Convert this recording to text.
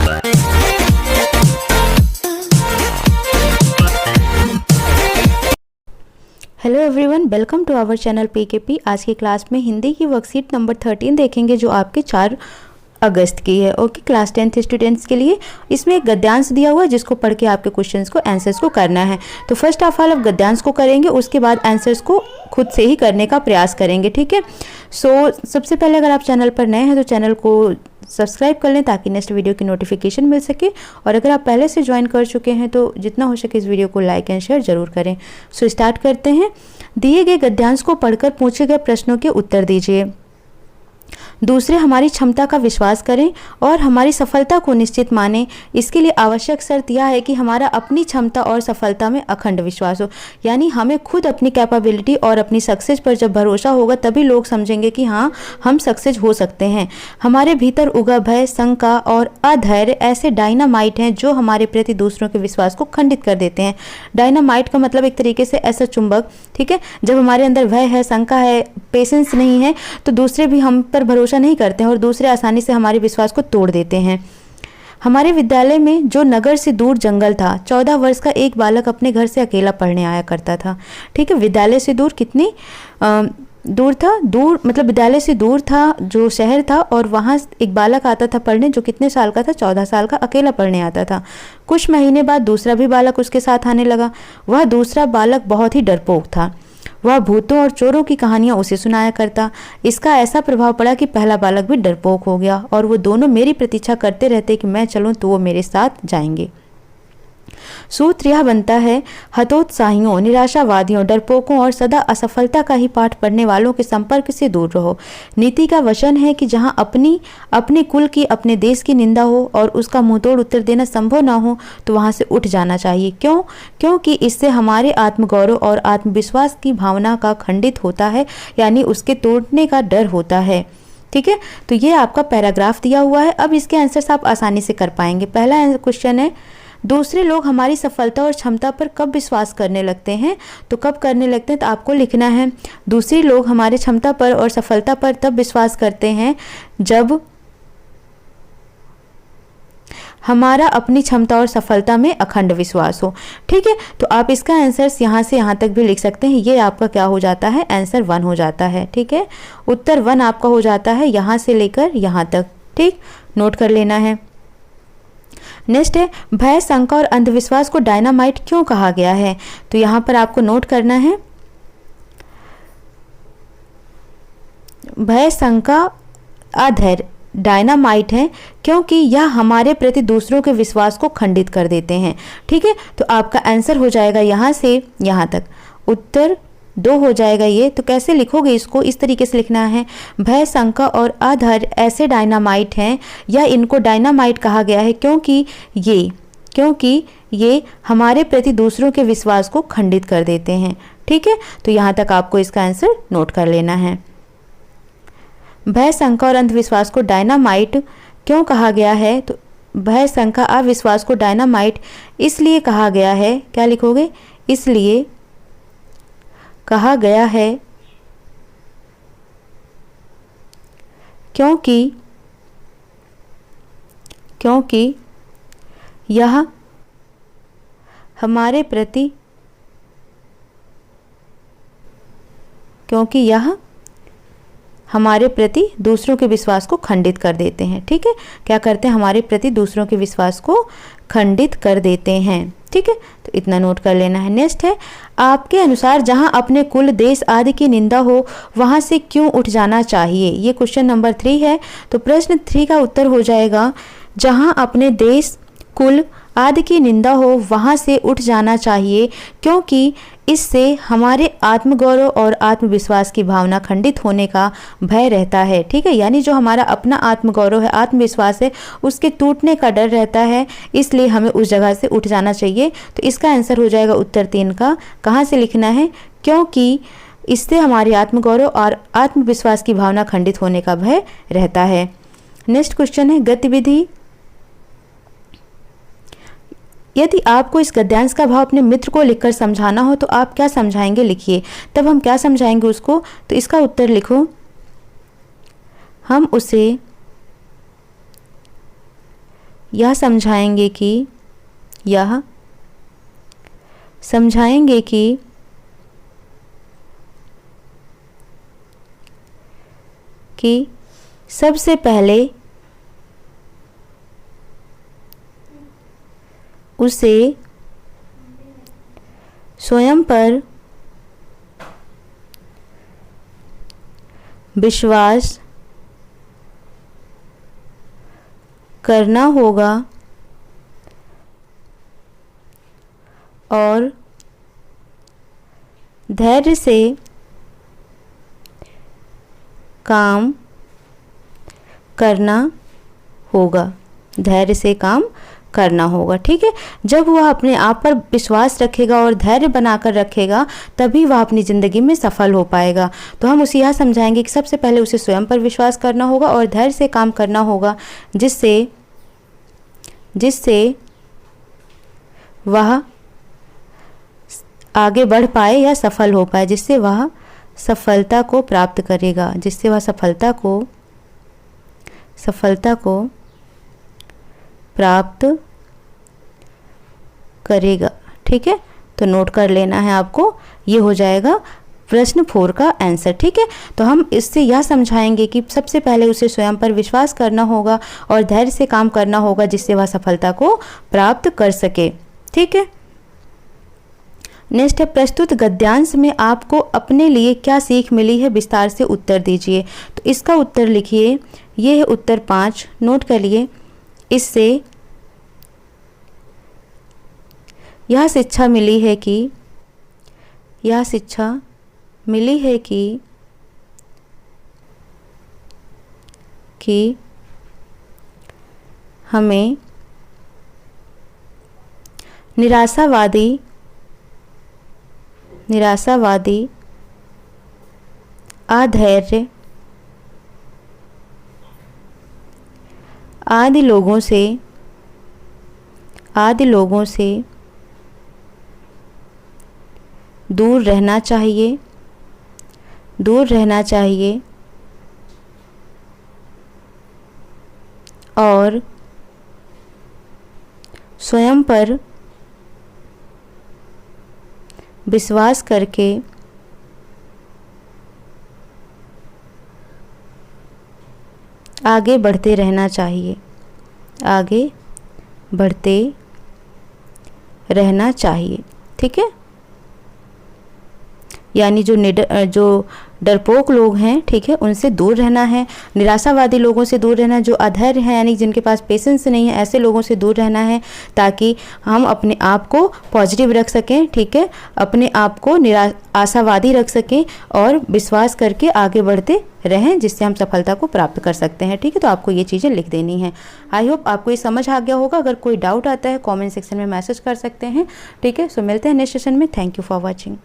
Hello everyone, welcome to our channel PKP. आज की class में हिंदी की वर्कशीट नंबर 13 देखेंगे जो आपके 4 अगस्त की है। ओके, क्लास 10th स्टूडेंट्स के लिए इसमें एक गद्यांश दिया हुआ है जिसको पढ़ के आपके क्वेश्चंस को आंसर्स को करना है। तो फर्स्ट ऑफ ऑल आप गद्यांश को करेंगे, उसके बाद आंसर्स को खुद से ही करने का प्रयास करेंगे। ठीक है, सो सबसे पहले अगर आप चैनल पर नए हैं तो चैनल को सब्सक्राइब कर लें ताकि नेक्स्ट वीडियो की नोटिफिकेशन मिल सके, और अगर आप पहले से ज्वाइन कर चुके हैं तो जितना हो सके इस वीडियो को लाइक एंड शेयर जरूर करें। सो स्टार्ट करते हैं। दिए गए गद्यांश को पढ़कर पूछे गए प्रश्नों के उत्तर दीजिए। दूसरे हमारी क्षमता का विश्वास करें और हमारी सफलता को निश्चित मानें। इसके लिए आवश्यक शर्त यह है कि हमारा अपनी क्षमता और सफलता में अखंड विश्वास हो, यानी हमें खुद अपनी कैपेबिलिटी और अपनी सक्सेस पर जब भरोसा होगा तभी लोग समझेंगे कि हाँ, हम सक्सेस हो सकते हैं। हमारे भीतर उगा भय, शंका और अधैर्य ऐसे डायनामाइट हैं जो हमारे प्रति दूसरों के विश्वास को खंडित कर देते हैं। डायनामाइट का मतलब एक तरीके से ऐसा चुंबक, ठीक है। जब हमारे अंदर भय है, शंका है, पेशेंस नहीं है तो दूसरे भी हम पर भरोसा नहीं करते हैं और दूसरे आसानी से हमारे विश्वास को तोड़ देते हैं। हमारे विद्यालय में जो नगर से दूर जंगल था, 14 वर्ष का एक बालक अपने घर से अकेला पढ़ने आया करता था। ठीक है, विद्यालय से दूर कितनी दूर था, दूर मतलब विद्यालय से दूर था जो शहर था, और वहाँ एक बालक आता था पढ़ने जो कितने साल का था, 14 साल का, अकेला पढ़ने आता था। कुछ महीने बाद दूसरा भी बालक उसके साथ आने लगा। वह दूसरा बालक बहुत ही डरपोक था। वह भूतों और चोरों की कहानियां उसे सुनाया करता। इसका ऐसा प्रभाव पड़ा कि पहला बालक भी डरपोक हो गया और वो दोनों मेरी प्रतीक्षा करते रहते कि मैं चलूं तो वो मेरे साथ जाएंगे। सूत्र यह बनता है, हतोत्साहियों, निराशावादियों, डरपोकों और सदा असफलता का ही पाठ पढ़ने वालों के संपर्क से दूर रहो। नीति का वचन है कि जहां अपने कुल की, अपने देश की निंदा हो और उसका मुंहतोड़ उत्तर देना संभव ना हो तो वहां से उठ जाना चाहिए। क्यों? क्योंकि इससे हमारे आत्मगौरव और आत्मविश्वास की भावना का खंडित होता है, यानी उसके तोड़ने का डर होता है। ठीक है, तो ये आपका पैराग्राफ दिया हुआ है। अब इसके आंसर्स आप आसानी से कर पाएंगे। पहला क्वेश्चन है, दूसरे लोग हमारी सफलता और क्षमता पर कब विश्वास करने लगते हैं? तो कब करने लगते हैं तो आपको लिखना है, दूसरे लोग हमारी क्षमता पर और सफलता पर तब विश्वास करते हैं जब हमारा अपनी क्षमता और सफलता में अखंड विश्वास हो। ठीक है, तो आप इसका आंसर यहाँ से यहाँ तक भी लिख सकते हैं। ये आपका क्या हो जाता है, आंसर 1 हो जाता है। ठीक है, उत्तर 1 आपका हो जाता है यहाँ से लेकर यहाँ तक। ठीक, नोट कर लेना है। नेक्स्ट है, भय, शंका और अंधविश्वास को डायनामाइट क्यों कहा गया है? तो यहां पर आपको नोट करना है, भय, शंका, अधैर्य डायनामाइट है क्योंकि यह हमारे प्रति दूसरों के विश्वास को खंडित कर देते हैं। ठीक है, तो आपका आंसर हो जाएगा यहां से यहां तक, उत्तर 2 हो जाएगा ये। तो कैसे लिखोगे इसको? इस तरीके से लिखना है, भय, शंका और अधैर्य ऐसे डायनामाइट हैं, या इनको डायनामाइट कहा गया है क्योंकि ये हमारे प्रति दूसरों के विश्वास को खंडित कर देते हैं। ठीक है, तो यहाँ तक आपको इसका आंसर नोट कर लेना है। भय, शंका और अंधविश्वास को डायनामाइट क्यों कहा गया है? तो भय, शंका, अविश्वास को डायनामाइट इसलिए कहा गया है, क्या लिखोगे? इसलिए कहा गया है क्योंकि यह हमारे प्रति दूसरों के विश्वास को खंडित कर देते हैं। ठीक है, क्या करते हैं? हमारे प्रति दूसरों के विश्वास को खंडित कर देते हैं। ठीक है, तो इतना नोट कर लेना है। नेक्स्ट है, आपके अनुसार जहां अपने कुल, देश आदि की निंदा हो वहां से क्यों उठ जाना चाहिए? ये क्वेश्चन नंबर 3 है। तो प्रश्न 3 का उत्तर हो जाएगा, जहां अपने देश, कुल आदि की निंदा हो वहां से उठ जाना चाहिए क्योंकि इससे हमारे आत्मगौरव और आत्मविश्वास की भावना खंडित होने का भय रहता है। ठीक है, यानी जो हमारा अपना आत्मगौरव है, आत्मविश्वास है, उसके टूटने का डर रहता है, इसलिए हमें उस जगह से उठ जाना चाहिए। तो इसका आंसर हो जाएगा उत्तर 3 का। कहाँ से लिखना है? क्योंकि इससे हमारे आत्मगौरव और आत्मविश्वास की भावना खंडित होने का भय रहता है। नेक्स्ट क्वेश्चन है, गतिविधि। यदि आपको इस गद्यांश का भाव अपने मित्र को लिखकर समझाना हो तो आप क्या समझाएंगे? लिखिए, तब हम क्या समझाएंगे उसको। तो इसका उत्तर लिखो, हम उसे यह समझाएंगे कि सबसे पहले उसे स्वयं पर विश्वास करना होगा और धैर्य से काम करना होगा। धैर्य से काम करना होगा। ठीक है, जब वह अपने आप पर विश्वास रखेगा और धैर्य बनाकर रखेगा तभी वह अपनी ज़िंदगी में सफल हो पाएगा। तो हम उसे यह समझाएंगे कि सबसे पहले उसे स्वयं पर विश्वास करना होगा और धैर्य से काम करना होगा, जिससे वह आगे बढ़ पाए या सफल हो पाए, जिससे वह सफलता को प्राप्त करेगा, जिससे वह सफलता को प्राप्त करेगा। ठीक है, तो नोट कर लेना है आपको, ये हो जाएगा प्रश्न 4 का आंसर। ठीक है, तो हम इससे यह समझाएंगे कि सबसे पहले उसे स्वयं पर विश्वास करना होगा और धैर्य से काम करना होगा, जिससे वह सफलता को प्राप्त कर सके। ठीक है, नेक्स्ट है, प्रस्तुत गद्यांश में आपको अपने लिए क्या सीख मिली है, विस्तार से उत्तर दीजिए। तो इसका उत्तर लिखिए, ये है उत्तर 5, नोट करिए। इससे यह शिक्षा मिली है कि हमें निराशावादी अधैर्य आदि लोगों से दूर रहना चाहिए और स्वयं पर विश्वास करके आगे बढ़ते रहना चाहिए। ठीक है, यानी जो डरपोक लोग हैं, ठीक है, उनसे दूर रहना है, निराशावादी लोगों से दूर रहना, जो अधैर्य हैं यानी जिनके पास पेशेंस नहीं है, ऐसे लोगों से दूर रहना है, ताकि हम अपने आप को पॉजिटिव रख सकें। ठीक है, अपने आप को आशावादी रख सकें और विश्वास करके आगे बढ़ते रहें, जिससे हम सफलता को प्राप्त कर सकते हैं। ठीक है, तो आपको ये चीज़ें लिख देनी है। आई होप आपको ये समझ आ गया होगा। अगर कोई डाउट आता है कॉमेंट सेक्शन में मैसेज कर सकते हैं। ठीक है, सो मिलते हैं नेक्स्ट सेशन में। Thank you for watching.